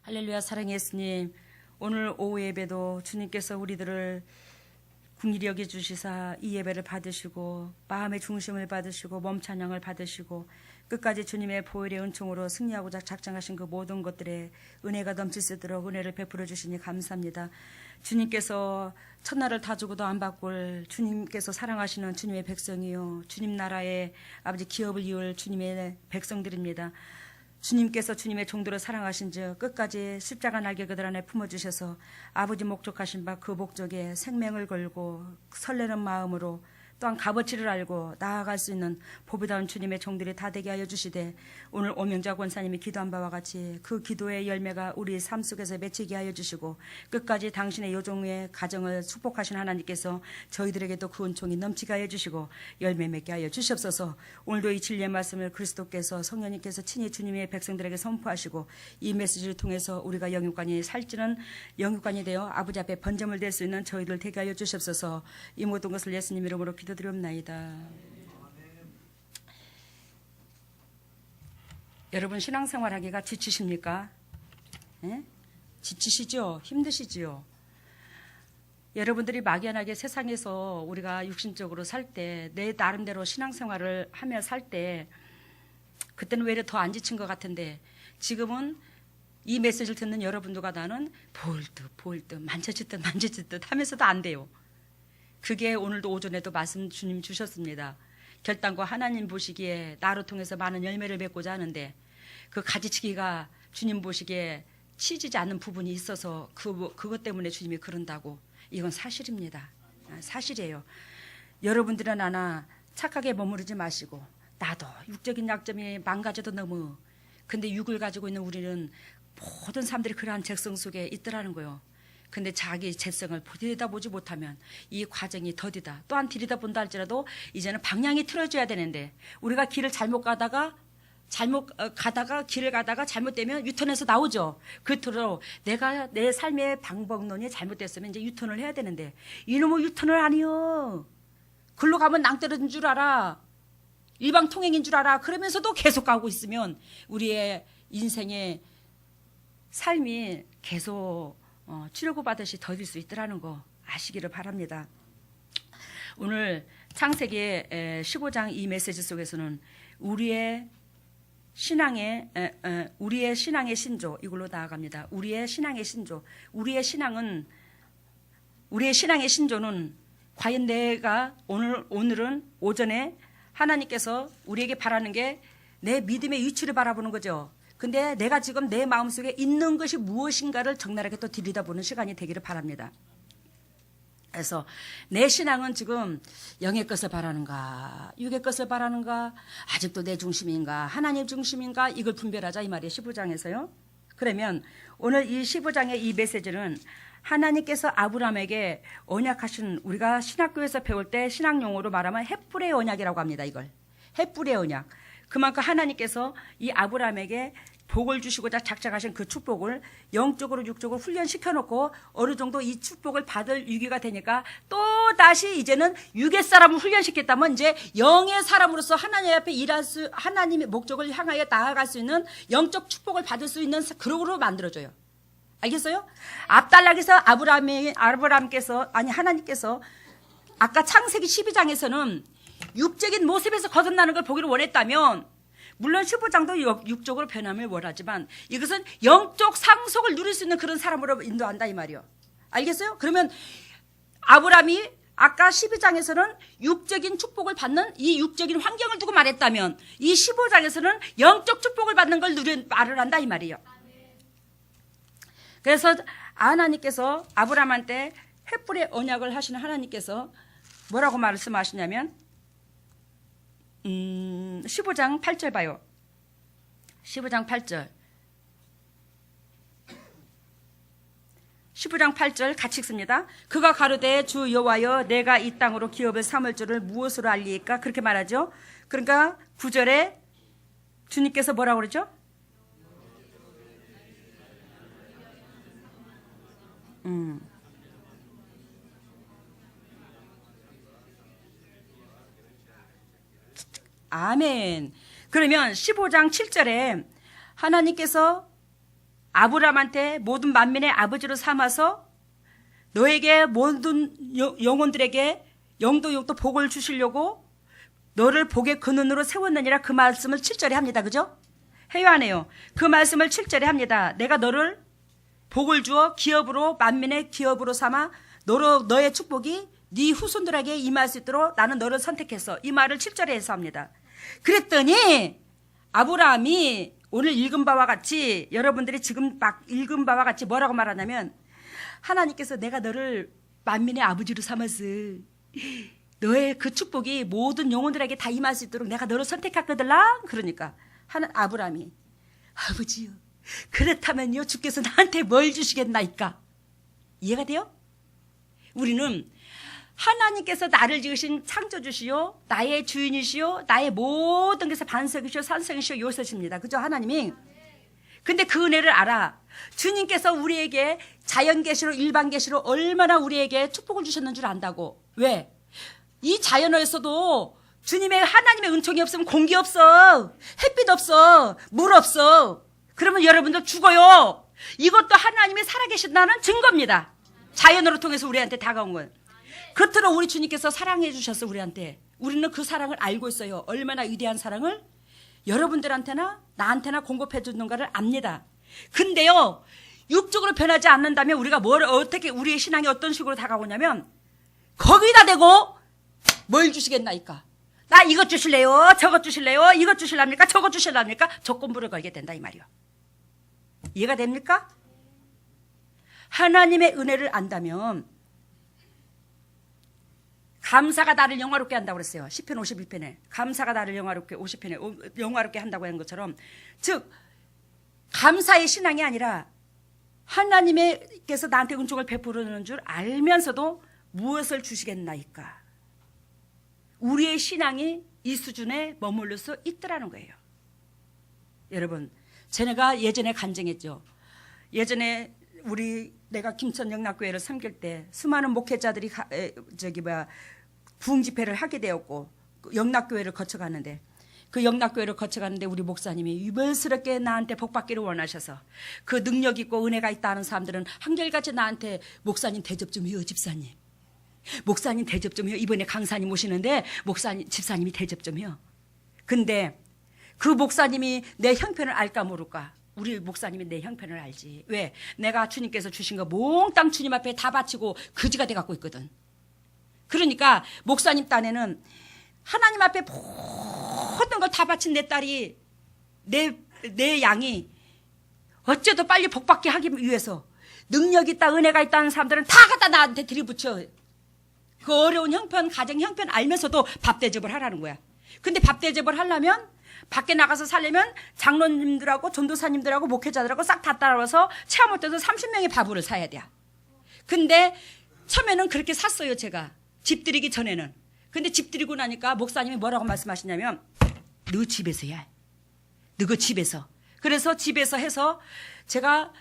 할렐루야. 사랑의 예수님, 오늘 오후 예배도 주님께서 우리들을 긍휼히 여겨주시사 이 예배를 받으시고 마음의 중심을 받으시고 몸 찬양을 받으시고 끝까지 주님의 보혈의 은총으로 승리하고자 작정하신 그 모든 것들에 은혜가 넘칠 수 있도록 은혜를 베풀어 주시니 감사합니다. 주님께서 첫날을 다 주고도 안 바꿀 주님께서 사랑하시는 주님의 백성이요, 주님 나라의 아버지 기업을 이을 주님의 백성들입니다. 주님께서 주님의 종들을 사랑하신 즉 끝까지 십자가 날개 그들 안에 품어주셔서 아버지 목적하신 바 그 목적에 생명을 걸고 설레는 마음으로 또한 값어치를 알고 나아갈 수 있는 보배다운 주님의 종들이 다 되게 하여 주시되, 오늘 오명자 권사님이 기도한 바와 같이 그 기도의 열매가 우리 삶 속에서 맺히게 하여 주시고 끝까지 당신의 요종의 가정을 축복하신 하나님께서 저희들에게도 그 은총이 넘치게 하여 주시고 열매 맺게 하여 주시옵소서. 오늘도 이 진리의 말씀을 그리스도께서 성령님께서 친히 주님의 백성들에게 선포하시고 이 메시지를 통해서 우리가 영육간이 살찌는 영육간이 되어 아버지 앞에 번점을 댈 수 있는 저희들 되게 하여 주시옵소서. 이 모든 것을 예수님 이름으로 기도드리옵나이다. 여러분, 신앙생활하기가 지치십니까? 예? 지치시죠? 힘드시지요? 여러분들이 막연하게 세상에서 우리가 육신적으로 살 때, 내 나름대로 신앙생활을 하며 살 때 그때는 왜 이렇게 더 안 지친 것 같은데, 지금은 이 메시지를 듣는 여러분들과 나는 보일 듯 만져질 듯 하면서도 안 돼요. 그게 오늘도 오전에도 말씀 주님 주셨습니다. 결단과 하나님 보시기에 나로 통해서 많은 열매를 맺고자 하는데 그 가지치기가 주님 보시기에 치지지 않는 부분이 있어서 그것 때문에 주님이 그런다고. 이건 사실입니다. 사실이에요. 여러분들은 나나 착하게 머무르지 마시고, 나도 육적인 약점이 망가져도 너무, 근데 육을 가지고 있는 우리는 모든 사람들이 그러한 적성 속에 있더라는 거예요. 근데 자기 재성을 들여다보지 못하면 이 과정이 더디다. 또한 들여다본다 할지라도 이제는 방향이 틀어져야 되는데, 우리가 길을 잘못 가다가 길을 가다가 잘못되면 유턴해서 나오죠. 그토록 내가 내 삶의 방법론이 잘못됐으면 이제 유턴을 해야 되는데, 이놈의 유턴을 아니요. 글로 가면 낭떠러진 줄 알아. 일방통행인 줄 알아. 그러면서도 계속 가고 있으면 우리의 인생의 삶이 계속 치료고 받듯이 더딜 수 있더라는 거 아시기를 바랍니다. 오늘 창세기 15장 이 메시지 속에서는 우리의 신앙의 신조, 이걸로 나아갑니다. 우리의 신앙의 신조. 우리의 신앙의 신조는 과연 내가 오늘은 오전에 하나님께서 우리에게 바라는 게 내 믿음의 위치를 바라보는 거죠. 근데 내가 지금 내 마음속에 있는 것이 무엇인가를 적나라하게 또 들여다보는 시간이 되기를 바랍니다. 그래서 내 신앙은 지금 영의 것을 바라는가, 육의 것을 바라는가, 아직도 내 중심인가, 하나님 중심인가, 이걸 분별하자 이 말이에요. 15장에서요. 그러면 오늘 이 15장의 이 메시지는 하나님께서 아브라함에게 언약하신, 우리가 신학교에서 배울 때 신학용어로 말하면 햇불의 언약이라고 합니다. 이걸 햇불의 언약. 그만큼 하나님께서 이 아브라함에게 복을 주시고자 작정하신 그 축복을 영적으로 육적으로 훈련시켜놓고 어느 정도 이 축복을 받을 유기가 되니까 또 다시 이제는 육의 사람을 훈련시켰다면 이제 영의 사람으로서 하나님 앞에 하나님의 목적을 향하여 나아갈 수 있는 영적 축복을 받을 수 있는 그룹으로 만들어줘요. 알겠어요? 앞달락에서 하나님께서 아까 창세기 12장에서는 육적인 모습에서 거듭나는 걸 보기를 원했다면, 물론 15장도 육적으로 변함을 원하지만 이것은 영적 상속을 누릴 수 있는 그런 사람으로 인도한다 이 말이요. 알겠어요? 그러면 아브라함이 아까 12장에서는 육적인 축복을 받는 이 육적인 환경을 두고 말했다면, 이 15장에서는 영적 축복을 받는 걸 말을 한다 이 말이에요. 그래서 하나님께서 아브라함한테 횃불의 언약을 하시는 하나님께서 뭐라고 말씀하시냐면 15장 8절 봐요. 15장 8절. 15장 8절 같이 읽습니다. 그가 가로되 주 여호와여 내가 이 땅으로 기업을 삼을 줄을 무엇으로 알리까? 그렇게 말하죠. 그러니까 9절에 주님께서 뭐라고 그러죠? 아멘. 그러면 15장 7절에 하나님께서 아브라함한테 모든 만민의 아버지로 삼아서 너에게 모든 영혼들에게 영도 육도 복을 주시려고 너를 복의 근원으로 세웠느니라 그 말씀을 7절에 합니다. 그죠? 해요 안 해요? 그 말씀을 7절에 합니다. 내가 너를 복을 주어 기업으로 만민의 기업으로 삼아 너의 축복이 네 후손들에게 임할 수 있도록 나는 너를 선택했어. 이 말을 7절에 해서 합니다. 그랬더니 아브라함이 오늘 읽은 바와 같이 여러분들이 지금 막 읽은 바와 같이 뭐라고 말하냐면 하나님께서 내가 너를 만민의 아버지로 삼았어. 너의 그 축복이 모든 영혼들에게 다 임할 수 있도록 내가 너를 선택했거들라. 그러니까 아브라함이 아버지요 그렇다면요 주께서 나한테 뭘 주시겠나이까. 이해가 돼요? 우리는 하나님께서 나를 지으신 창조주시요 나의 주인이시요 나의 모든 것의 반석이시요 산성이시요 요새십니다. 그죠? 하나님이. 근데 그 은혜를 알아. 주님께서 우리에게 자연 계시로 일반 계시로 얼마나 우리에게 축복을 주셨는 줄 안다고. 왜? 이 자연에서도 주님의 하나님의 은총이 없으면 공기 없어, 햇빛 없어, 물 없어. 그러면 여러분들 죽어요. 이것도 하나님이 살아계신다는 증거입니다. 자연으로 통해서 우리한테 다가온 건. 그렇도록 우리 주님께서 사랑해 주셨어 우리한테. 우리는 그 사랑을 알고 있어요. 얼마나 위대한 사랑을 여러분들한테나 나한테나 공급해 주는가를 압니다. 근데요 육적으로 변하지 않는다면 우리가 어떻게 우리의 신앙이 어떤 식으로 다가오냐면 거기다 대고 뭘 주시겠나이까. 나 이것 주실래요? 저것 주실래요? 이것 주실랍니까? 저것 주실랍니까? 조건부를 걸게 된다 이 말이요. 이해가 됩니까? 하나님의 은혜를 안다면 감사가 나를 영화롭게 한다고 그랬어요. 시편 51편에 감사가 나를 영화롭게 50편에 영화롭게 한다고 한 것처럼 즉 감사의 신앙이 아니라 하나님께서 나한테 은총을 베푸는 줄 알면서도 무엇을 주시겠나이까. 우리의 신앙이 이 수준에 머물러 수 있더라는 거예요. 여러분 제가 예전에 간증했죠. 예전에 내가 김천 영락교회를 섬길 때 수많은 목회자들이 부흥 집회를 하게 되었고 영락교회를 거쳐가는데 그 영락교회를 거쳐가는데 우리 목사님이 유별스럽게 나한테 복받기를 원하셔서 그 능력 있고 은혜가 있다는 사람들은 한결같이 나한테 목사님 대접 좀 해요 집사님. 목사님 대접 좀 해요. 이번에 강사님 오시는데 집사님이 대접 좀 해요. 근데 그 목사님이 내 형편을 알까 모를까. 우리 목사님이 내 형편을 알지. 왜? 내가 주님께서 주신 거 몽땅 주님 앞에 다 바치고 거지가 돼갖고 있거든. 그러니까 목사님 딴에는 하나님 앞에 모든 걸 다 바친 내 딸이 내 양이 어째도 빨리 복받게 하기 위해서 능력 있다 은혜가 있다는 사람들은 다 갖다 나한테 들이붙여. 그 어려운 형편 가정 형편 알면서도 밥 대접을 하라는 거야. 근데 밥 대접을 하려면 밖에 나가서 살려면 장로님들하고 전도사님들하고 목회자들하고 싹 다 따라와서 체험 못해서 30명의 밥을 사야 돼. 근데 처음에는 그렇게 샀어요 제가. 집 들이기 전에는. 근데 집 들이고 나니까 목사님이 뭐라고 말씀하시냐면 너 집에서 해. 너그 집에서. 그래서 집에서 해서 제가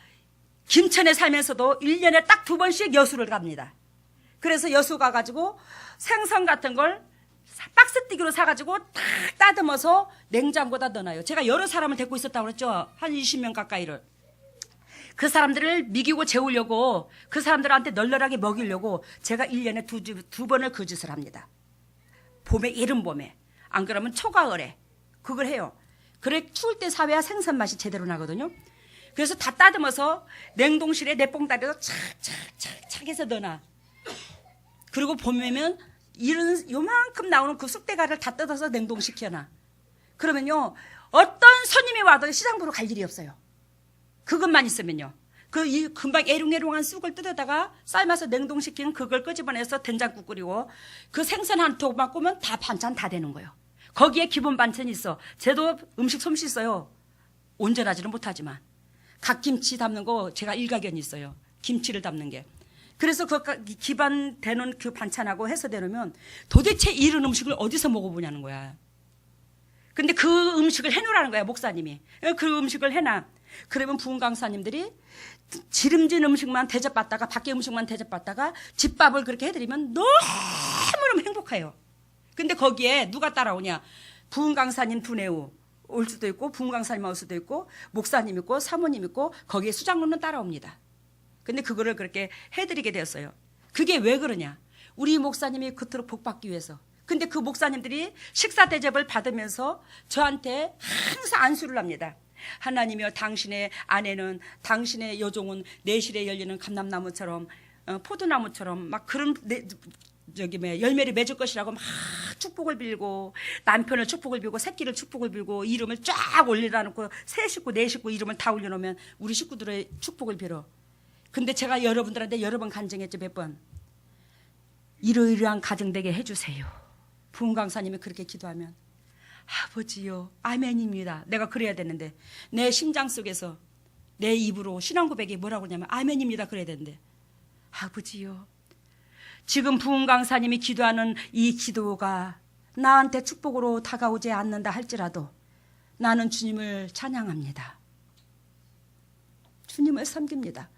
김천에 살면서도 1년에 딱 2번씩 여수를 갑니다. 그래서 여수 가가지고 생선 같은 걸 박스띠기로 사가지고 딱 따듬어서 냉장고에다 넣어놔요. 제가 여러 사람을 데리고 있었다고 그랬죠. 한 20명 가까이를. 그 사람들을 미기고 재우려고 그 사람들한테 널널하게 먹이려고 제가 1년에 두 번을 그 짓을 합니다. 봄에 이른 봄에. 안 그러면 초가을에. 그걸 해요. 그래 추울 때 사회야 생선 맛이 제대로 나거든요. 그래서 다 따듬어서 냉동실에 내 뽕다리에서 착착착착 해서 넣어놔. 그리고 봄에면 요만큼 나오는 그 쑥대가를 다 뜯어서 냉동시켜놔. 그러면요 어떤 손님이 와도 시장 보러 갈 일이 없어요. 그것만 있으면요. 금방 에롱에롱한 쑥을 뜯어다가 삶아서 냉동시킨 그걸 끄집어내서 된장국 끓이고 그 생선 한 톡만 꾸면 다 반찬 다 되는 거예요. 거기에 기본 반찬이 있어. 쟤도 음식 솜씨 있어요. 온전하지는 못하지만 갓김치 담는 거 제가 일가견이 있어요. 김치를 담는 게. 그래서 그 기반되는 그 반찬하고 해서 되놓으면 도대체 이런 음식을 어디서 먹어보냐는 거야. 근데 그 음식을 해놓으라는 거야 목사님이. 그 음식을 해놔. 그러면 부흥 강사님들이 지름진 음식만 대접받다가 밖에 음식만 대접받다가 집밥을 그렇게 해드리면 너무너무 행복해요. 근데 거기에 누가 따라오냐. 부흥 강사님 두뇌우 올 수도 있고 부흥 강사님 올 수도 있고 목사님 있고 사모님 있고 거기에 수장로는 따라옵니다. 근데 그거를 그렇게 해드리게 되었어요. 그게 왜 그러냐? 우리 목사님이 그토록 복받기 위해서. 근데 그 목사님들이 식사 대접을 받으면서 저한테 항상 안수를 합니다. 하나님이여, 당신의 아내는, 당신의 여종은 내실에 열리는 감람나무처럼 포도나무처럼 막 그런 열매를 맺을 것이라고 막 축복을 빌고, 남편을 축복을 빌고 새끼를 축복을 빌고 이름을 쫙 올리다 놓고 세 식구 네 식구 이름을 다 올려놓으면 우리 식구들의 축복을 빌어. 근데 제가 여러분들한테 여러 번 간증했죠. 몇 번. 이러이러한 가정되게 해주세요. 부흥 강사님이 그렇게 기도하면 아버지요 아멘입니다. 내가 그래야 되는데 내 심장 속에서 내 입으로 신앙 고백이 뭐라고 하냐면 아멘입니다 그래야 되는데, 아버지요 지금 부흥 강사님이 기도하는 이 기도가 나한테 축복으로 다가오지 않는다 할지라도 나는 주님을 찬양합니다. 주님을 섬깁니다.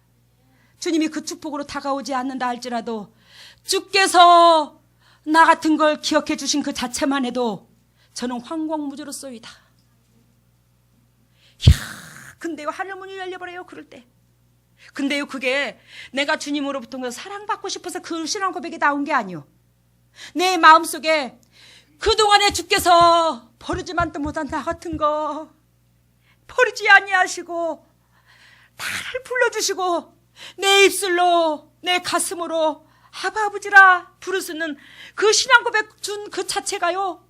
주님이 그 축복으로 다가오지 않는다 할지라도 주께서 나 같은 걸 기억해 주신 그 자체만 해도 저는 황공무주로쏘이다. 이야, 근데요 하늘문이 열려버려요 그럴 때. 근데요 그게 내가 주님으로부터 사랑받고 싶어서 그 신앙 고백이 나온 게 아니요. 내 마음속에 그동안에 주께서 버리지만도 못한 나 같은 거 버리지 아니하시고 나를 불러주시고 내 입술로 내 가슴으로 아버지라 부를 수 있는 그 신앙 고백 준 그 자체가요,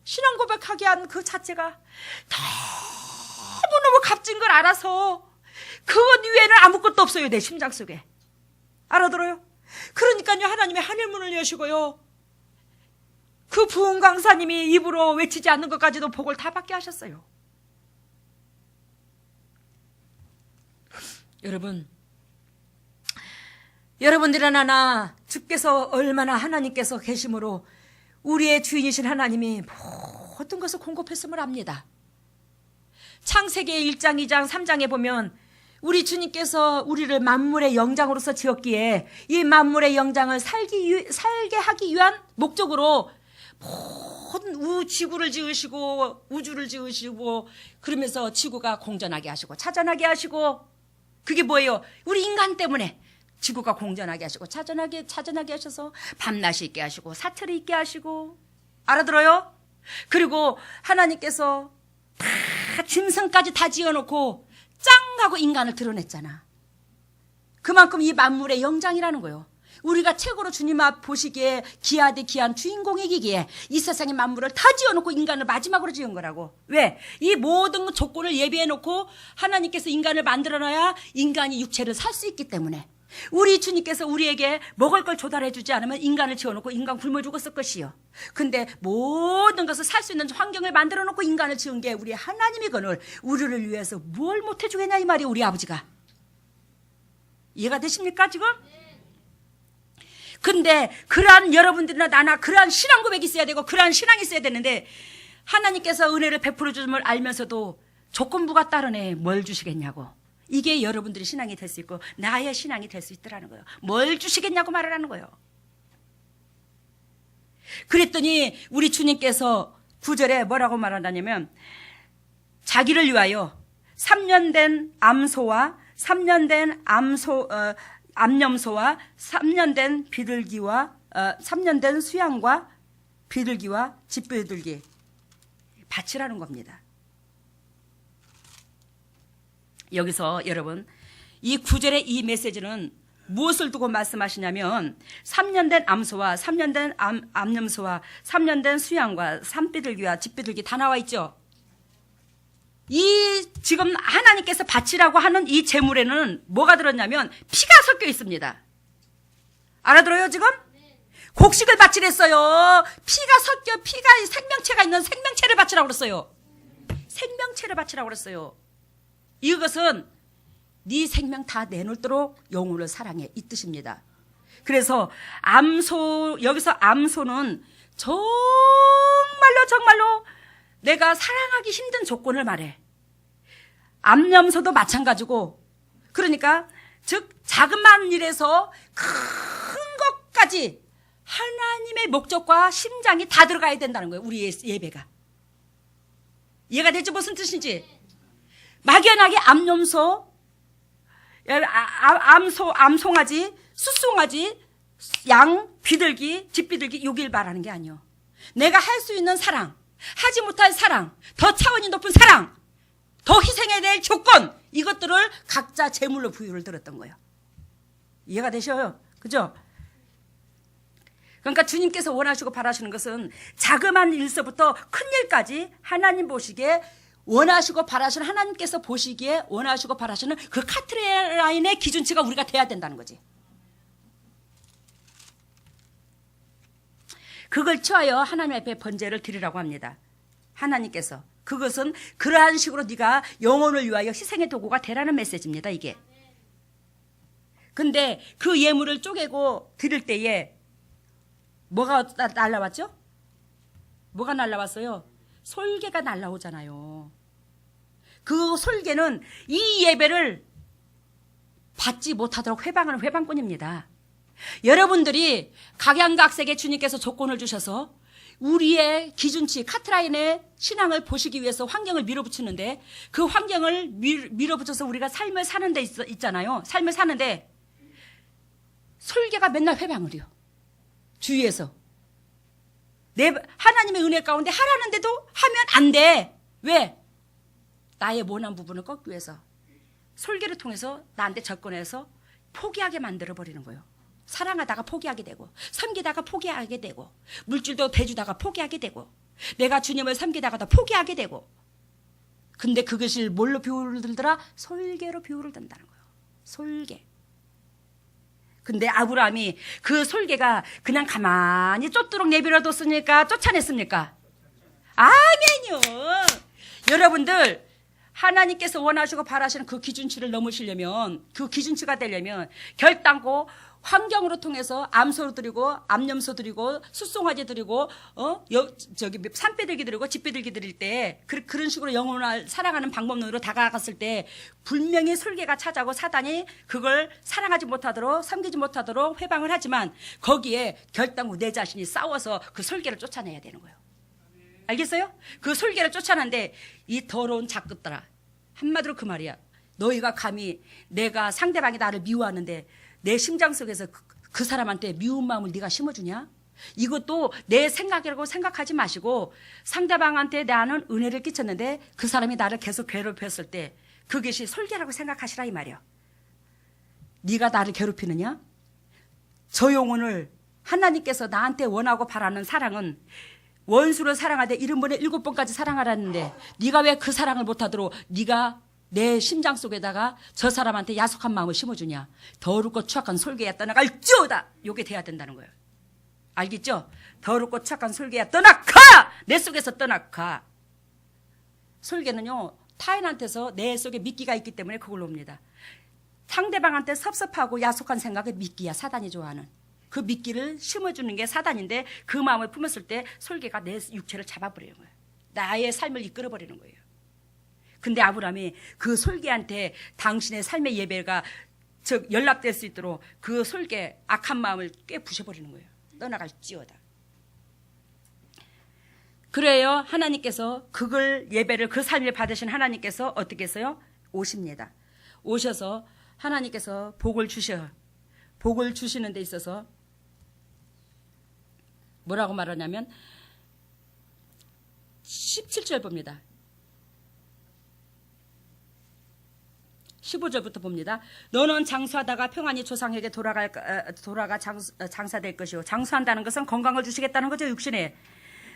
신앙 고백하게 한 그 자체가 너무너무 값진 걸 알아서 그 위에는 아무것도 없어요. 내 심장 속에. 알아들어요? 그러니까요 하나님의 하늘문을 여시고요 그 부흥 강사님이 입으로 외치지 않는 것까지도 복을 다 받게 하셨어요. 여러분들이나 주께서 얼마나 하나님께서 계심으로 우리의 주인이신 하나님이 모든 것을 공급했음을 압니다. 창세기 1장, 2장, 3장에 보면 우리 주님께서 우리를 만물의 영장으로서 지었기에 이 만물의 영장을 살게 하기 위한 목적으로 모든 지구를 지으시고 우주를 지으시고 그러면서 지구가 공전하게 하시고 차전하게 하시고, 그게 뭐예요? 우리 인간 때문에 지구가 공전하게 하시고 차전하게 하셔서 밤낮이 있게 하시고 사철이 있게 하시고, 알아들어요? 그리고 하나님께서 다 짐승까지 다 지어놓고 짱 하고 인간을 드러냈잖아. 그만큼 이 만물의 영장이라는 거예요. 우리가 최고로 주님 앞 보시기에 귀하디 귀한 주인공이기에 이 세상의 만물을 다 지어놓고 인간을 마지막으로 지은 거라고. 왜? 이 모든 조건을 예비해놓고 하나님께서 인간을 만들어놔야 인간이 육체를 살 수 있기 때문에 우리 주님께서 우리에게 먹을 걸 조달해주지 않으면 인간을 지어놓고 인간 굶어 죽었을 것이요. 근데 모든 것을 살 수 있는 환경을 만들어놓고 인간을 지은 게 우리 하나님이거늘 우리를 위해서 뭘 못해주겠냐 이 말이에요. 우리 아버지가. 이해가 되십니까 지금? 근데 그러한 여러분들이나 나나 그러한 신앙 고백이 있어야 되고 그러한 신앙이 있어야 되는데, 하나님께서 은혜를 베풀어 주심을 알면서도 조건부가 따르네. 뭘 주시겠냐고. 이게 여러분들의 신앙이 될 수 있고 나의 신앙이 될 수 있더라는 거예요. 뭘 주시겠냐고 말하라는 거예요. 그랬더니 우리 주님께서 9절에 뭐라고 말한다냐면, 자기를 위하여 3년 된 암소와 3년 된 암염소와 3년 된 비둘기와 3년 된 수양과 비둘기와 집비둘기 바치라는 겁니다. 여기서 여러분 이 9절의 이 메시지는 무엇을 두고 말씀하시냐면, 3년 된 암소와 3년 된 암염소와 3년 된 수양과 산비둘기와 집비둘기 다 나와 있죠. 이 지금 하나님께서 바치라고 하는 이 제물에는 뭐가 들었냐면 피가 섞여 있습니다. 알아들어요 지금? 곡식을 바치랬어요. 피가 섞여, 피가 생명체가 있는 생명체를 바치라고 그랬어요. 생명체를 바치라고 그랬어요. 이것은 네 생명 다 내놓도록 영혼을 사랑해 이 뜻입니다. 그래서 여기서 암소는 정말로 내가 사랑하기 힘든 조건을 말해. 암염소도 마찬가지고, 그러니까 즉 자그마한 일에서 큰 것까지 하나님의 목적과 심장이 다 들어가야 된다는 거예요. 우리의 예배가. 이해가 되죠? 무슨 뜻인지. 막연하게 암송아지, 숫송아지, 양, 비둘기, 집비둘기 여길 말하는 게 아니요. 내가 할 수 있는 사랑, 하지 못할 사랑, 더 차원이 높은 사랑, 더 희생해야 될 조건, 이것들을 각자 제물로 부유를 들었던 거예요. 이해가 되셔요? 그죠? 그러니까 주님께서 원하시고 바라시는 것은 자그마한 일서부터 큰 일까지 하나님 보시기에 원하시고 바라시는, 하나님께서 보시기에 원하시고 바라시는 그 카트라인의 기준치가 우리가 돼야 된다는 거지. 그걸 취하여 하나님 앞에 번제를 드리라고 합니다. 하나님께서. 그것은 그러한 식으로 네가 영혼을 위하여 희생의 도구가 되라는 메시지입니다. 이게. 근데 그 예물을 쪼개고 드릴 때에 뭐가 날라왔죠? 뭐가 날라왔어요? 솔개가 날라오잖아요. 그 솔개는 이 예배를 받지 못하도록 회방하는 회방꾼입니다. 여러분들이 각양각색의 주님께서 조건을 주셔서 우리의 기준치 카트라인의 신앙을 보시기 위해서 환경을 밀어붙이는데, 그 환경을 밀어붙여서 우리가 삶을 사는 데 있잖아요. 삶을 사는데 솔개가 맨날 회방을 해요. 주위에서. 하나님의 은혜 가운데 하라는데도 하면 안 돼. 왜? 나의 모난 부분을 꺾기 위해서 솔개를 통해서 나한테 접근해서 포기하게 만들어버리는 거예요. 사랑하다가 포기하게 되고, 섬기다가 포기하게 되고, 물질도 대주다가 포기하게 되고, 내가 주님을 섬기다가도 포기하게 되고. 근데 그것을 뭘로 비유를 들더라? 솔개로 비유를 든다는 거예요. 솔개. 근데 아브라함이 그 솔개가 그냥 가만히 쫓도록 내버려뒀으니까 쫓아냈습니까? 아멘요. 여러분들, 하나님께서 원하시고 바라시는 그 기준치를 넘으시려면, 그 기준치가 되려면 결단코 환경으로 통해서 암소 드리고, 암염소 드리고, 숫송아지 드리고, 산비둘기 드리고, 집비둘기 드릴 때, 그런 식으로 영혼을 사랑하는 방법론으로 다가갔을 때, 분명히 솔개가 찾아오고 사단이 그걸 사랑하지 못하도록, 섬기지 못하도록 회방을 하지만, 거기에 결단코 내 자신이 싸워서 그 솔개를 쫓아내야 되는 거예요. 알겠어요? 그 솔개를 쫓아내는데, 이 더러운 작것들아, 한마디로 그 말이야. 너희가 감히 내가 상대방이 나를 미워하는데 내 심장 속에서 그 사람한테 미운 마음을 네가 심어주냐? 이것도 내 생각이라고 생각하지 마시고, 상대방한테 나는 은혜를 끼쳤는데 그 사람이 나를 계속 괴롭혔을 때 그것이 솔개라고 생각하시라 이 말이야. 네가 나를 괴롭히느냐? 저 영혼을 하나님께서 나한테 원하고 바라는 사랑은 원수를 사랑하되 70번에 7번까지 사랑하라는데, 네가 왜 그 사랑을 못하도록 네가 내 심장 속에다가 저 사람한테 야속한 마음을 심어주냐? 더럽고 추악한 솔개야 떠나갈지어다. 요게 돼야 된다는 거예요. 알겠죠? 더럽고 추악한 솔개야 떠나가! 내 속에서 떠나가. 솔개는요, 타인한테서 내 속에 미끼가 있기 때문에 그걸로 옵니다. 상대방한테 섭섭하고 야속한 생각이 미끼야. 사단이 좋아하는 그 미끼를 심어주는 게 사단인데, 그 마음을 품었을 때 솔개가 내 육체를 잡아버리는 거예요. 나의 삶을 이끌어버리는 거예요. 근데 아브라함이 그 솔개한테 당신의 삶의 예배가 연락될 수 있도록 그 솔개 악한 마음을 꽤 부셔버리는 거예요. 떠나갈지어다. 그래요. 하나님께서 그걸 예배를, 그 삶을 받으신 하나님께서 어떻게 했어요? 오십니다. 오셔서 하나님께서 복을 주시는 데 있어서 뭐라고 말하냐면 17절 봅니다. 15절부터 봅니다. 너는 장수하다가 평안히 조상에게 돌아가 장사될 것이요. 장수한다는 것은 건강을 주시겠다는 거죠. 육신에.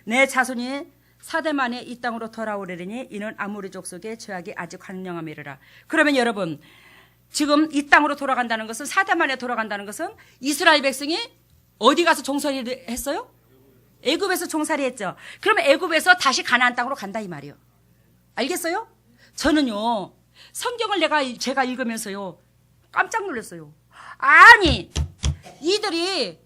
내 자손이 4대 만에 이 땅으로 돌아오려니 이는 아모리 족속의 죄악이 아직 환영함이라. 그러면 여러분, 지금 이 땅으로 돌아간다는 것은, 4대 만에 돌아간다는 것은 이스라엘 백성이 어디 가서 종살이를 했어요? 애굽에서 종살이 했죠. 그러면 애굽에서 다시 가나안 땅으로 간다 이 말이요. 알겠어요? 저는요, 성경을 제가 읽으면서요, 깜짝 놀랐어요. 아니, 이들이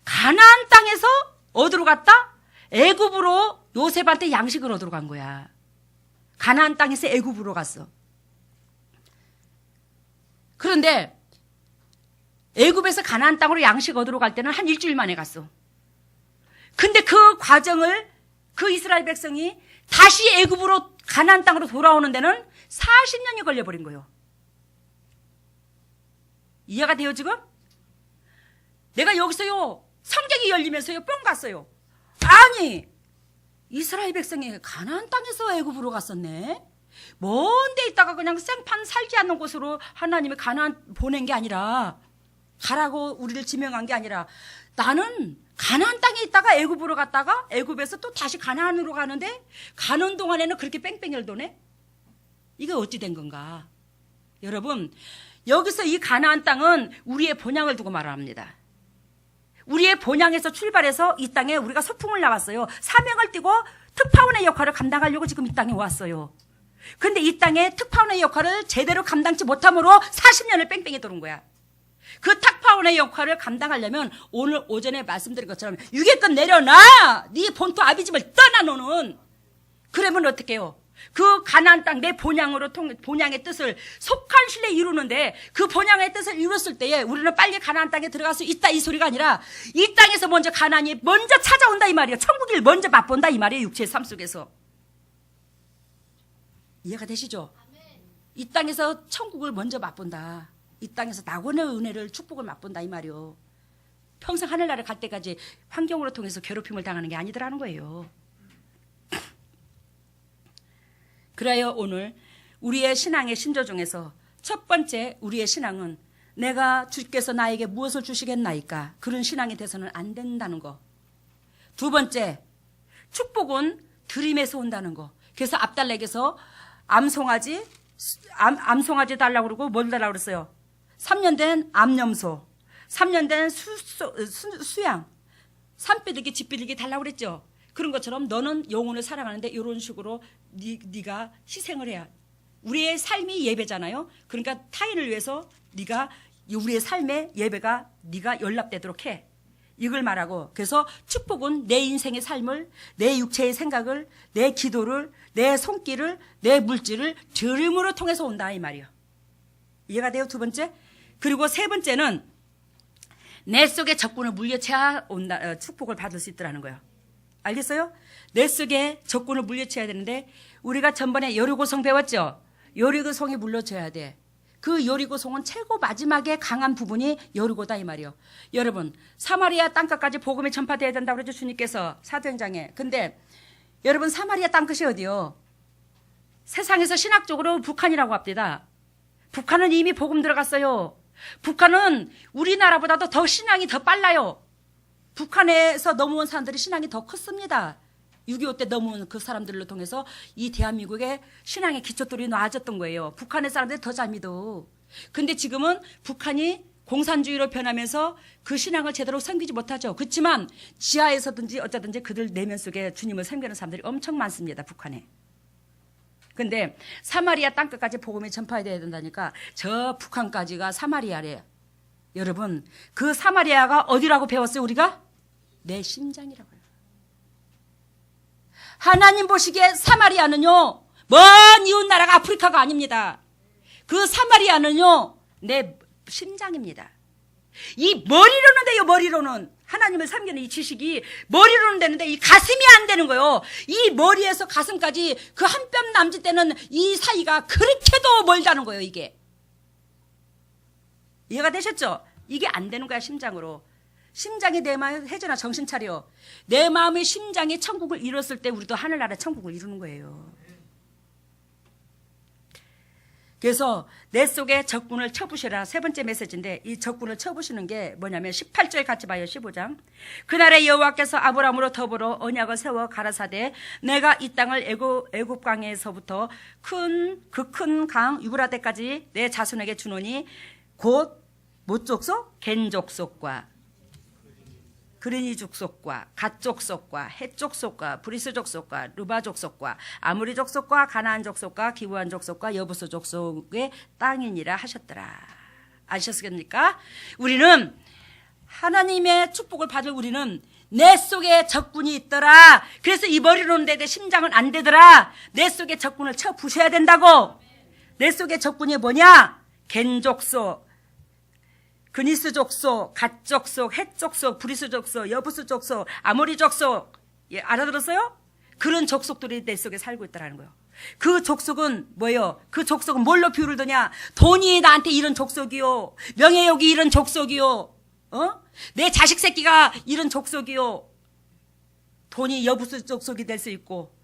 가나안 땅에서 어디로 갔다? 애굽으로 요셉한테 양식을 얻으러 간 거야. 가나안 땅에서 애굽으로 갔어. 그런데 애굽에서 가나안 땅으로 양식 얻으러 갈 때는 한 일주일 만에 갔어. 근데 그 과정을 그 이스라엘 백성이 다시 애굽으로 가나안 땅으로 돌아오는 데는 40년이 걸려버린 거예요. 이해가 돼요 지금? 내가 여기서요 성경이 열리면서요 뿅 갔어요. 아니 이스라엘 백성이 가나안 땅에서 애굽으로 갔었네. 먼 데 있다가 그냥 생판 살지 않는 곳으로 하나님이 가나안 보낸 게 아니라, 가라고 우리를 지명한 게 아니라, 나는 가나안 땅에 있다가 애굽으로 갔다가 애굽에서 또 다시 가나안으로 가는데 가는 동안에는 그렇게 뺑뺑이를 도네. 이게 어찌 된 건가? 여러분, 여기서 이 가나안 땅은 우리의 본향을 두고 말합니다. 우리의 본향에서 출발해서 이 땅에 우리가 소풍을 나왔어요. 사명을 띠고 특파원의 역할을 감당하려고 지금 이 땅에 왔어요. 근데 이 땅에 특파원의 역할을 제대로 감당치 못함으로 40년을 뺑뺑이 도는 거야. 그 특파원의 역할을 감당하려면 오늘 오전에 말씀드린 것처럼 유괴권 내려놔! 네 본토 아비집을 떠나 너는! 그러면 어떻게 해요? 그 가나안 땅 내 본향으로 본향의 뜻을 속한 신에 이루는데, 그 본향의 뜻을 이뤘을 때에 우리는 빨리 가나안 땅에 들어갈 수 있다 이 소리가 아니라, 이 땅에서 먼저 가나안이 먼저 찾아온다 이 말이에요. 천국을 먼저 맛본다 이 말이에요. 육체의 삶 속에서. 이해가 되시죠? 이 땅에서 천국을 먼저 맛본다. 이 땅에서 낙원의 은혜를, 축복을 맛본다 이 말이요. 평생 하늘나라에 갈 때까지 환경으로 통해서 괴롭힘을 당하는 게 아니더라는 거예요. 그래요. 오늘 우리의 신앙의 신조 중에서 첫 번째 우리의 신앙은 내가 주께서 나에게 무엇을 주시겠나이까, 그런 신앙이 돼서는 안 된다는 거. 두 번째, 축복은 드림에서 온다는 거. 그래서 압달렉에서 암송아지 달라고 그러고 뭘 달라고 그랬어요? 3년 된 암염소, 3년 된 수양, 산비둘기, 집비둘기 달라고 그랬죠. 그런 것처럼 너는 영혼을 사랑하는데 이런 식으로 네가 희생을 해야. 우리의 삶이 예배잖아요. 그러니까 타인을 위해서 네가 우리의 삶의 예배가 네가 연락되도록 해. 이걸 말하고, 그래서 축복은 내 인생의 삶을, 내 육체의 생각을, 내 기도를, 내 손길을, 내 물질을 드림으로 통해서 온다 이 말이에요. 이해가 돼요? 두 번째. 그리고 세 번째는 내 속에 적군을 물리쳐야 온다, 축복을 받을 수 있더라는 거예요. 알겠어요? 내 속에 적군을 물리쳐야 되는데, 우리가 전번에 여리고성 배웠죠? 여리고성이 물려져야 돼. 그 여리고성은 최고 마지막에 강한 부분이 여리고다 이 말이에요. 여러분, 사마리아 땅끝까지 복음이 전파돼야 된다고 그러죠, 주님께서 사도행전에. 근데 여러분, 사마리아 땅끝이 어디요? 세상에서 신학적으로 북한이라고 합니다. 북한은 이미 복음 들어갔어요. 북한은 우리나라보다도 더 신앙이 더 빨라요. 북한에서 넘어온 사람들이 신앙이 더 컸습니다. 6.25 때 넘어온 그 사람들을 통해서 이 대한민국의 신앙의 기초돌이 놔졌던 거예요. 북한의 사람들이 더 잘 믿어. 근데 지금은 북한이 공산주의로 변하면서 그 신앙을 제대로 섬기지 못하죠. 그렇지만 지하에서든지 어쩌든지 그들 내면 속에 주님을 섬기는 사람들이 엄청 많습니다. 북한에. 근데 사마리아 땅끝까지 복음이 전파돼야 된다니까 저 북한까지가 사마리아래. 여러분, 그 사마리아가 어디라고 배웠어요, 우리가? 내 심장이라고요. 하나님 보시기에 사마리아는요, 먼 이웃 나라가 아프리카가 아닙니다. 그 사마리아는요, 내 심장입니다. 이 머리로는 돼요, 머리로는. 하나님을 섬기는 이 지식이 머리로는 되는데 이 가슴이 안 되는 거예요. 이 머리에서 가슴까지 그 한 뼘 남짓되는 이 사이가 그렇게도 멀다는 거예요, 이게. 이해가 되셨죠? 이게 안 되는 거야, 심장으로. 심장이 내 마음에 혜전아 정신 차려. 내 마음의 심장이 천국을 이뤘을 때 우리도 하늘나라 천국을 이루는 거예요. 그래서 내 속에 적군을 쳐부시라. 세 번째 메시지인데, 이 적군을 쳐부시는 게 뭐냐면 18절 같이 봐요. 15장. 그날에 여호와께서 아브라함으로 더불어 언약을 세워 가라사대 내가 이 땅을 애굽 강에서부터 그 큰 강 유브라데까지 내 자손에게 주노니 곧 못 족속? 겐 족속과 그르니 족속과 갓 족속과 헷 족속과 브리스 족속과 르바 족속과 아무리 족속과 가나안 족속과 기브안 족속과 여부스 족속의 땅이니라 하셨더라. 아셨습니까? 우리는 하나님의 축복을 받을 우리는 내 속에 적군이 있더라. 그래서 이 머리로는 되되 심장은 안 되더라. 내 속에 적군을 쳐 부셔야 된다고. 내 속에 적군이 뭐냐? 겐 족속, 그니스 족속, 갓 족속, 헷 족속, 브리스 족속, 여부스 족속, 아모리 족속. 예, 알아들었어요? 그런 족속들이 내 속에 살고 있다는 거예요. 그 족속은 뭐예요? 그 족속은 뭘로 비유를 드냐? 돈이 나한테 이런 족속이요. 명예욕이 이런 족속이요. 내 자식 새끼가 이런 족속이요. 돈이 여부수 족속이 될 수 있고,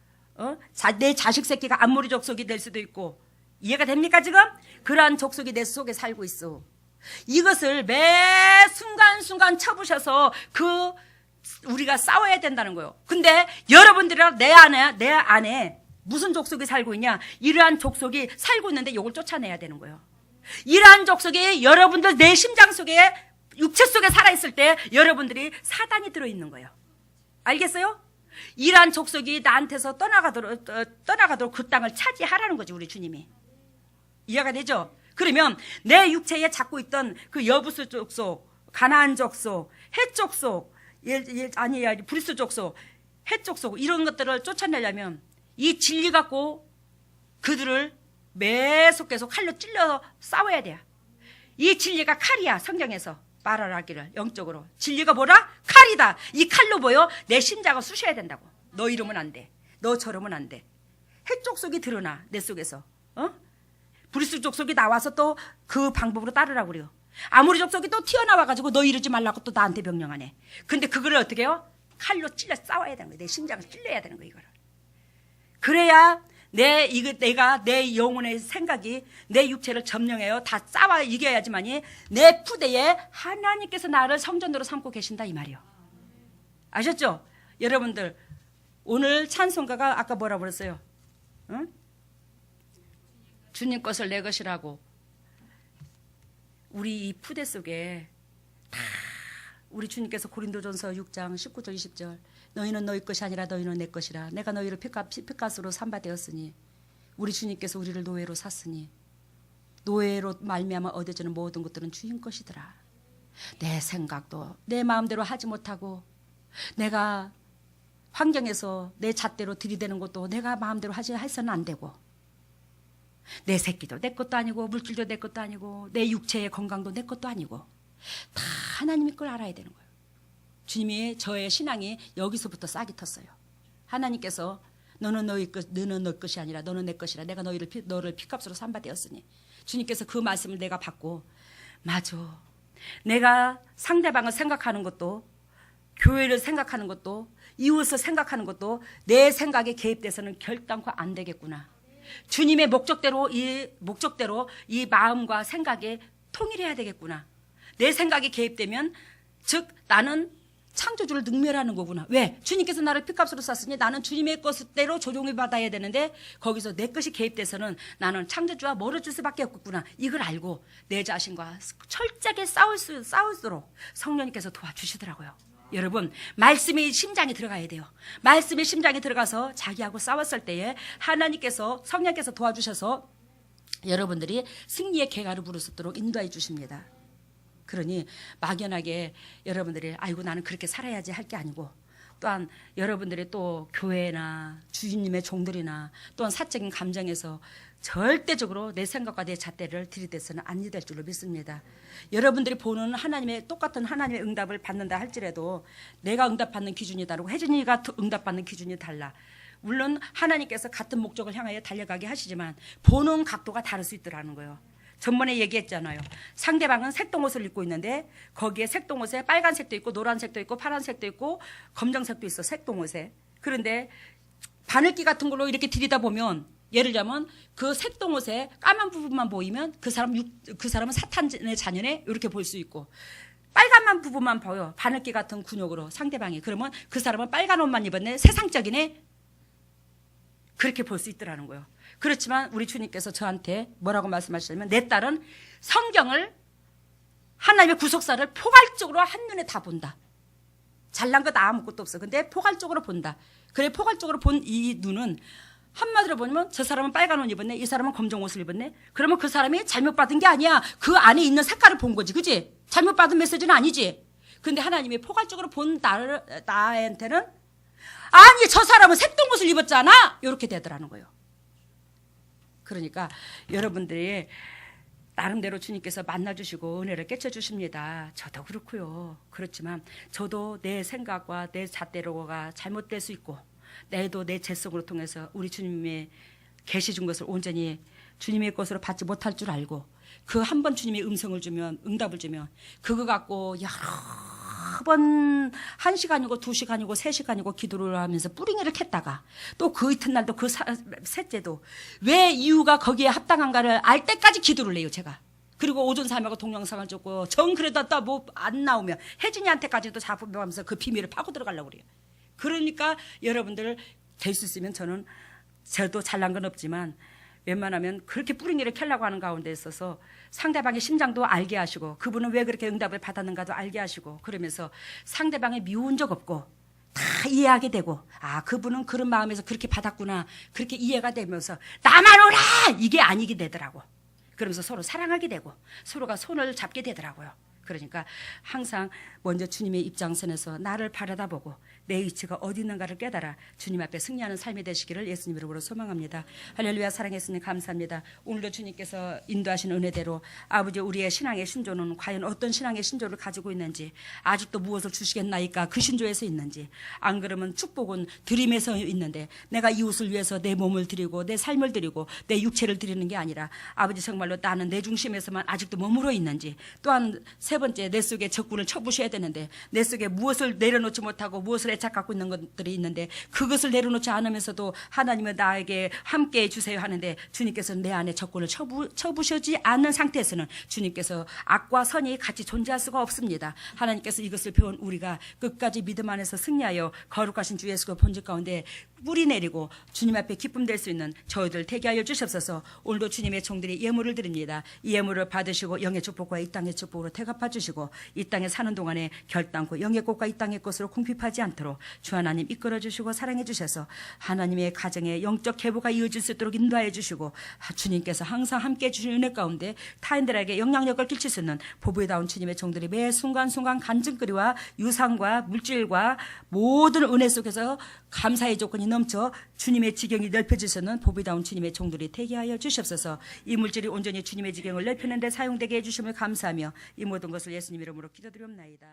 내 자식 새끼가 앞머리 족속이 될 수도 있고, 이해가 됩니까 지금? 그러한 족속이 내 속에 살고 있어. 이것을 매 순간순간 쳐부셔서 우리가 싸워야 된다는 거예요. 근데 여러분들이랑 내 안에 무슨 족속이 살고 있냐? 이러한 족속이 살고 있는데 이걸 쫓아내야 되는 거예요. 이러한 족속이 여러분들 내 심장 속에 육체 속에 살아있을 때 여러분들이 사단이 들어있는 거예요. 알겠어요? 이러한 족속이 나한테서 떠나가도록 그 땅을 차지하라는 거지, 우리 주님이. 이해가 되죠? 그러면 내 육체에 잡고 있던 그 여부수 족속, 가나안 족속, 헷 족속, 브리스 족속, 헷 족속 이런 것들을 쫓아내려면 이 진리 갖고 그들을 계속 칼로 찔러 싸워야 돼요. 이 진리가 칼이야. 성경에서 말하기를 영적으로 진리가 뭐라? 칼이다. 이 칼로 보여 내 심장을 쑤셔야 된다고. 너 이러면 안 돼. 너 저러면 안 돼. 헷 족속이 드러나 내 속에서. 브리스 족속이 나와서 또 그 방법으로 따르라고 그래요. 아무리 족속이 또 튀어나와가지고 너 이러지 말라고 또 나한테 명령하네. 근데 그거를 어떻게 해요? 칼로 찔러 싸워야 되는 거예요. 내 심장을 찔러야 되는 거예요. 이거를. 그래야 내가 내 영혼의 생각이 내 육체를 점령해요. 다 싸워 이겨야지만이 내 푸대에 하나님께서 나를 성전으로 삼고 계신다 이 말이요. 아셨죠? 여러분들 오늘 찬송가가 아까 뭐라 그랬어요? 주님 것을 내 것이라고. 우리 이 푸대 속에 다 우리 주님께서 고린도전서 6장 19절 20절 너희는 너희 것이 아니라 너희는 내 것이라 내가 너희를 피값으로 삼바되었으니 우리 주님께서 우리를 노예로 샀으니 노예로 말미암아 얻어지는 모든 것들은 주인 것이더라. 내 생각도 내 마음대로 하지 못하고 내가 환경에서 내 잣대로 들이대는 것도 내가 마음대로 해서는 안 되고 내 새끼도 내 것도 아니고 물질도 내 것도 아니고 내 육체의 건강도 내 것도 아니고 다 하나님의 걸 알아야 되는 거예요. 주님이 저의 신앙이 여기서부터 싹이 텄어요. 하나님께서 너는 너희 것이 아니라 너는 내 것이라 내가 너를 피값으로 삼바되었으니 주님께서 그 말씀을 내가 받고 맞아. 내가 상대방을 생각하는 것도 교회를 생각하는 것도 이웃을 생각하는 것도 내 생각에 개입돼서는 결단코 안 되겠구나. 주님의 목적대로 이 마음과 생각에 통일해야 되겠구나. 내 생각에 개입되면 즉 나는 창조주를 능멸하는 거구나. 왜? 주님께서 나를 피값으로 샀으니 나는 주님의 것대로 조종을 받아야 되는데 거기서 내 것이 개입돼서는 나는 창조주와 멀어질 수밖에 없겠구나. 이걸 알고 내 자신과 철저하게 싸울수록 성령님께서 도와주시더라고요. 여러분 말씀이 심장에 들어가야 돼요. 말씀이 심장에 들어가서 자기하고 싸웠을 때에 하나님께서 성령께서 도와주셔서 여러분들이 승리의 개가를 부를 수 있도록 인도해 주십니다. 그러니 막연하게 여러분들이 아이고 나는 그렇게 살아야지 할 게 아니고 또한 여러분들이 또 교회나 주님의 종들이나 또한 사적인 감정에서 절대적으로 내 생각과 내 잣대를 들이대서는 안 될 줄로 믿습니다. 여러분들이 보는 똑같은 하나님의 응답을 받는다 할지라도 내가 응답받는 기준이 다르고 혜진이가 응답받는 기준이 달라. 물론 하나님께서 같은 목적을 향하여 달려가게 하시지만 보는 각도가 다를 수 있더라는 거예요. 전번에 얘기했잖아요. 상대방은 색동옷을 입고 있는데 거기에 색동옷에 빨간색도 있고 노란색도 있고 파란색도 있고 검정색도 있어. 색동옷에. 그런데 바늘기 같은 걸로 이렇게 들이다보면 예를 들자면 그 색동옷에 까만 부분만 보이면 그 사람은 사탄의 자녀네 이렇게 볼 수 있고 빨간만 부분만 보여. 바늘기 같은 근육으로 상대방이. 그러면 그 사람은 빨간 옷만 입었네. 세상적이네. 그렇게 볼 수 있더라는 거예요. 그렇지만 우리 주님께서 저한테 뭐라고 말씀하시냐면 내 딸은 성경을 하나님의 구속사를 포괄적으로 한눈에 다 본다. 잘난 것 아무것도 없어. 근데 포괄적으로 본다. 그래 포괄적으로 본 이 눈은 한마디로 보면 저 사람은 빨간 옷 입었네. 이 사람은 검정 옷을 입었네. 그러면 그 사람이 잘못 받은 게 아니야. 그 안에 있는 색깔을 본 거지. 그치? 잘못 받은 메시지는 아니지. 근데 하나님이 포괄적으로 본 나한테는 아니 저 사람은 색동옷을 입었잖아. 이렇게 되더라는 거예요. 그러니까 여러분들이 나름대로 주님께서 만나주시고 은혜를 깨쳐주십니다. 저도 그렇고요. 그렇지만 저도 내 생각과 내 잣대로가 잘못될 수 있고 내도 내 죄성으로 통해서 우리 주님의 계시 준 것을 온전히 주님의 것으로 받지 못할 줄 알고 그 한 번 주님의 음성을 주면 응답을 주면 그거 갖고 여러 번 1시간이고 2시간이고 3시간이고 기도를 하면서 뿌링이를 캤다가 또 그 이튿날도 그 셋째도 왜 이유가 거기에 합당한가를 알 때까지 기도를 해요 제가. 그리고 오존삼하고 동영상을 줬고 정 그래도 또 뭐 안 나오면 혜진이한테까지도 잡으면서 그 비밀을 파고 들어가려고 그래요. 그러니까 여러분들 될 수 있으면 저도 잘난 건 없지만 웬만하면 그렇게 뿌링이를 캘려고 하는 가운데 있어서 상대방의 심장도 알게 하시고 그분은 왜 그렇게 응답을 받았는가도 알게 하시고 그러면서 상대방이 미운 적 없고 다 이해하게 되고 아 그분은 그런 마음에서 그렇게 받았구나 그렇게 이해가 되면서 나만 오라 이게 아니게 되더라고. 그러면서 서로 사랑하게 되고 서로가 손을 잡게 되더라고요. 그러니까 항상 먼저 주님의 입장선에서 나를 바라다보고 내 위치가 어디 있는가를 깨달아 주님 앞에 승리하는 삶이 되시기를 예수님 이름으로 소망합니다. 할렐루야. 사랑해 주님 감사합니다. 오늘도 주님께서 인도하신 은혜대로 아버지 우리의 신앙의 신조는 과연 어떤 신앙의 신조를 가지고 있는지 아직도 무엇을 주시겠나이까 그 신조에서 있는지 안 그러면 축복은 드림에서 있는데 내가 이웃을 위해서 내 몸을 드리고 내 삶을 드리고 내 육체를 드리는 게 아니라 아버지 정말로 나는 내 중심에서만 아직도 머물러 있는지 또한 세 번째 내 속에 적군을 쳐부셔야 되는데 내 속에 무엇을 내려놓지 못하고 무엇을 애착 갖고 있는 것들이 있는데 그것을 내려놓지 않으면서도 하나님은 나에게 함께 해주세요 하는데 주님께서는 내 안에 적군을 쳐부셔지 않는 상태에서는 주님께서 악과 선이 같이 존재할 수가 없습니다. 하나님께서 이것을 배운 우리가 끝까지 믿음 안에서 승리하여 거룩하신 주 예수의 본질 가운데 뿌리 내리고 주님 앞에 기쁨 될 수 있는 저희들 되게 하여 주시옵소서. 오늘도 주님의 종들이 예물을 드립니다. 이 예물을 받으시고 영의 축복과 이 땅의 축복으로 대갚아 주시고 이 땅에 사는 동안에 결단코 영의 꽃과 이 땅의 꽃으로 궁핍하지 않도록 주 하나님 이끌어 주시고 사랑해 주셔서 하나님의 가정에 영적 계보가 이어질 수 있도록 인도하여 주시고 주님께서 항상 함께 해주시는 은혜 가운데 타인들에게 영향력을 끼칠 수 있는 보배다운 주님의 종들이 매 순간순간 간증거리와 유산과 물질과 모든 은혜 속에서 감사의 조건이 넘쳐 주님의 지경이 넓혀지서는 보배다운 주님의 종들이 되게 하여 주시옵소서. 이 물질이 온전히 주님의 지경을 넓히는 데 사용되게 해주심을 감사하며 이 모든 것을 예수님 이름으로 기도드리옵나이다.